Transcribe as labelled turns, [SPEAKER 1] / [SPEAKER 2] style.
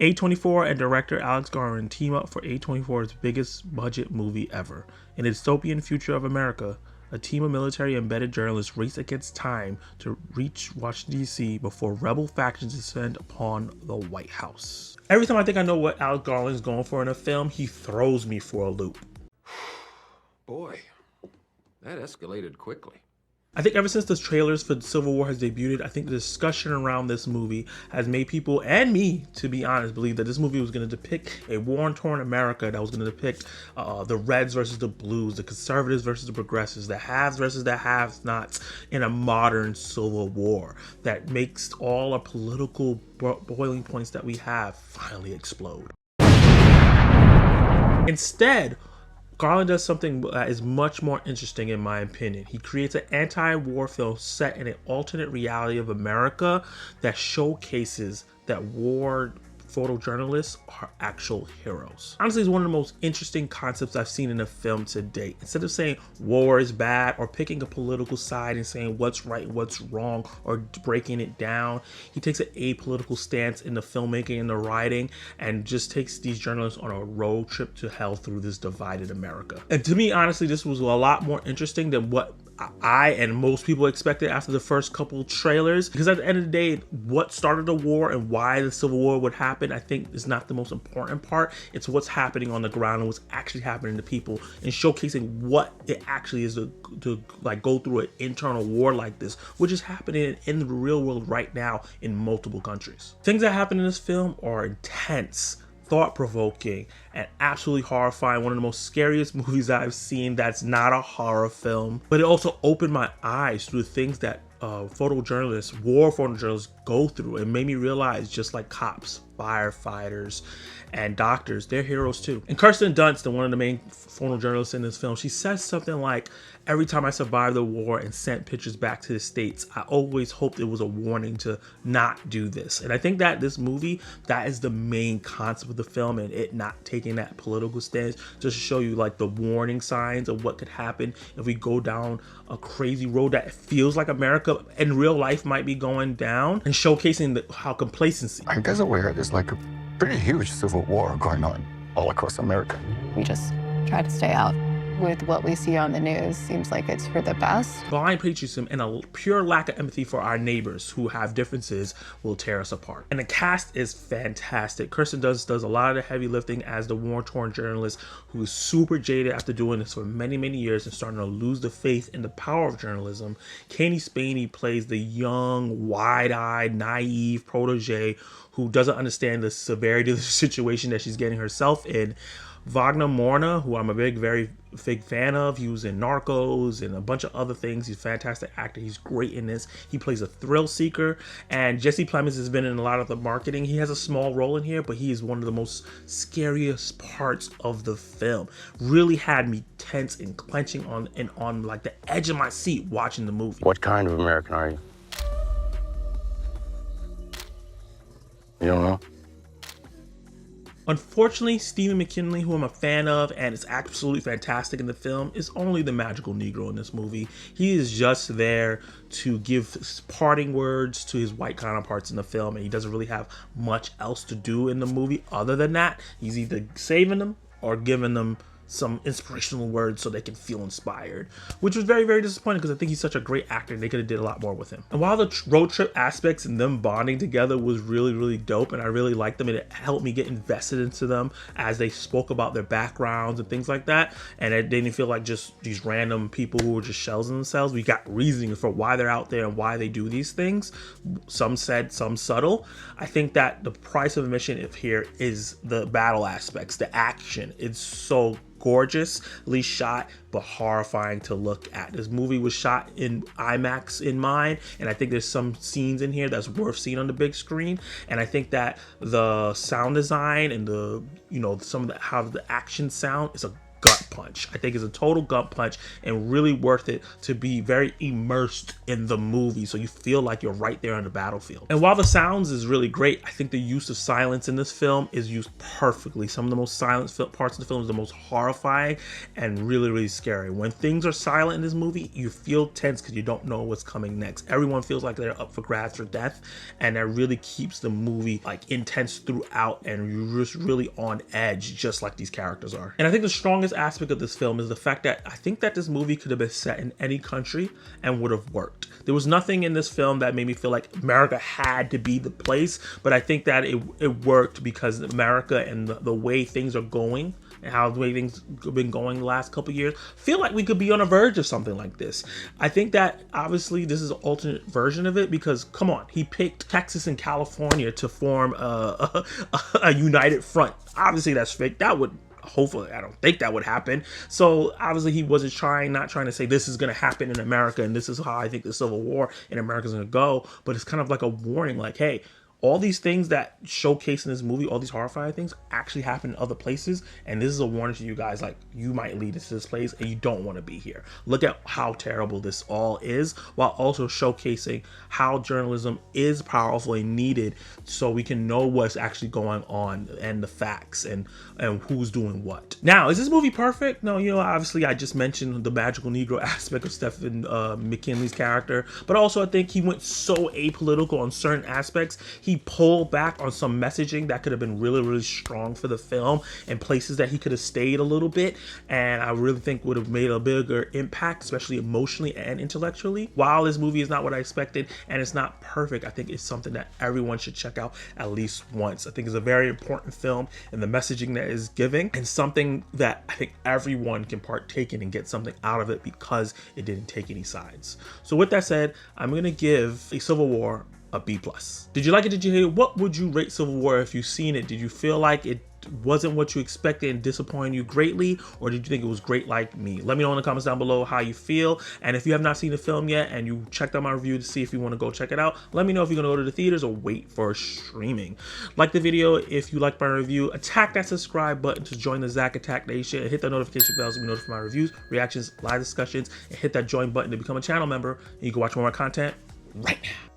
[SPEAKER 1] A24 and director Alex Garland team up for A24's biggest budget movie ever. In a dystopian future of America, a team of military embedded journalists race against time to reach Washington, D.C. before rebel factions descend upon the White House. Every time I think I know what Alex Garland is going for in a film, he throws me for a loop.
[SPEAKER 2] Boy, that escalated quickly.
[SPEAKER 1] I think ever since the trailers for Civil War has debuted, I think the discussion around this movie has made people, and me, to be honest, believe that this movie was going to depict a war-torn America that was going to depict the Reds versus the Blues, the conservatives versus the progressives, the haves versus the have-nots in a modern Civil War that makes all our political boiling points that we have finally explode. Instead, Garland does something that is much more interesting in my opinion. He creates an anti-war film set in an alternate reality of America that showcases that war photojournalists are actual heroes. Honestly, it's one of the most interesting concepts I've seen in a film to date. Instead of saying war is bad or picking a political side and saying what's right, what's wrong, or breaking it down, he takes an apolitical stance in the filmmaking and the writing and just takes these journalists on a road trip to hell through this divided America. And to me, honestly, this was a lot more interesting than what I and most people expected after the first couple trailers, because at the end of the day, what started the war and why the Civil War would happen, I think is not the most important part. It's what's happening on the ground and what's actually happening to people, and showcasing what it actually is to like go through an internal war like this, which is happening in the real world right now in multiple countries. Things that happen in this film are intense, thought-provoking, and absolutely horrifying. One of the most scariest movies I've seen that's not a horror film. But it also opened my eyes to the things that photojournalists, war photojournalists go through, and made me realize, just like cops, firefighters, and doctors, they're heroes too. And Kirsten Dunst, one of the main photojournalists in this film, she says something like, every time I survived the war and sent pictures back to the States, I always hoped it was a warning to not do this. And I think that this movie, that is the main concept of the film, and it not taking that political stance, just to show you like the warning signs of what could happen if we go down a crazy road that feels like America in real life might be going down, and showcasing how complacency.
[SPEAKER 3] I guess aware there's like a pretty huge civil war going on all across America.
[SPEAKER 4] We just try to stay out. With what we see on the news, seems like it's for the best.
[SPEAKER 1] Blind patriotism and a pure lack of empathy for our neighbors who have differences will tear us apart. And the cast is fantastic. Kirsten does a lot of the heavy lifting as the war-torn journalist who is super jaded after doing this for many, many years and starting to lose the faith in the power of journalism. Cailee Spaeny plays the young, wide-eyed, naive protege who doesn't understand the severity of the situation that she's getting herself in. Wagner, who I'm a very big fan of. He was in Narcos and a bunch of other things. He's a fantastic actor. He's great in this. He plays a thrill seeker. And Jesse Plemons has been in a lot of the marketing. He has a small role in here, but he is one of the most scariest parts of the film. Really had me tense and clenching on like the edge of my seat watching the movie.
[SPEAKER 5] What kind of American are you? You don't know?
[SPEAKER 1] Unfortunately, Stephen McKinley, who I'm a fan of and is absolutely fantastic in the film, is only the magical Negro in this movie. He is just there to give parting words to his white counterparts in the film, and he doesn't really have much else to do in the movie other than that. He's either saving them or giving them some inspirational words so they can feel inspired, which was very, very disappointing because I think he's such a great actor and they could have did a lot more with him. And while the road trip aspects and them bonding together was really, really dope, and I really liked them, and it helped me get invested into them as they spoke about their backgrounds and things like that, and it didn't feel like just these random people who were just shells in themselves. We got reasoning for why they're out there and why they do these things. Some said, some subtle. I think that the price of admission here is the battle aspects, the action. It's so gorgeously shot but horrifying to look at. This movie was shot in IMAX in mind, and I think there's some scenes in here that's worth seeing on the big screen. And I think that the sound design and the, some of the how the action sound is a gut punch. I think it's a total gut punch and really worth it to be very immersed in the movie so you feel like you're right there on the battlefield. And while the sounds is really great, I think the use of silence in this film is used perfectly. Some of the most silent parts of the film is the most horrifying and really, really scary. When things are silent in this movie, you feel tense because you don't know what's coming next. Everyone feels like they're up for grabs for death, and that really keeps the movie like intense throughout, and you're just really on edge, just like these characters are. And I think the strongest aspect of this film is the fact that I think that this movie could have been set in any country and would have worked. There was nothing in this film that made me feel like America had to be the place, but I think that it worked because America and the way things are going and how the way things have been going the last couple of years, feel like we could be on the verge of something like this. I think that obviously this is an alternate version of it because, come on, he picked Texas and California to form a united front. Obviously that's fake. That would, hopefully, I don't think that would happen. So obviously he wasn't not trying to say this is going to happen in America and this is how I think the Civil War in America is going to go, but it's kind of like a warning, like, hey, all these things that showcase in this movie, all these horrifying things actually happen in other places, and this is a warning to you guys, like, you might lead into this place and you don't want to be here. Look at how terrible this all is, while also showcasing how journalism is powerful and needed so we can know what's actually going on and the facts and who's doing what. Now, is this movie perfect? No, you know, obviously I just mentioned the magical Negro aspect of Stephen McKinley's character, but also I think he went so apolitical on certain aspects. He pulled back on some messaging that could have been really, really strong for the film and places that he could have stayed a little bit, and I really think would have made a bigger impact, especially emotionally and intellectually. While this movie is not what I expected and it's not perfect, I think it's something that everyone should check out at least once. I think it's a very important film and the messaging that is giving, and something that I think everyone can partake in and get something out of it because it didn't take any sides. So with that said, I'm gonna give A Civil War a B+. Did you like it? Did you hate it? What would you rate Civil War if you've seen it? Did you feel like it wasn't what you expected and disappointed you greatly, or did you think it was great like me? Let me know in the comments down below how you feel, and if you have not seen the film yet and you checked out my review to see if you want to go check it out, let me know if you're gonna go to the theaters or wait for streaming. Like the video if you like my review, attack that subscribe button to join the Zach Attack Nation, and hit that notification bell to be notified for my reviews, reactions, live discussions, and hit that join button to become a channel member, and you can watch more of my content right now.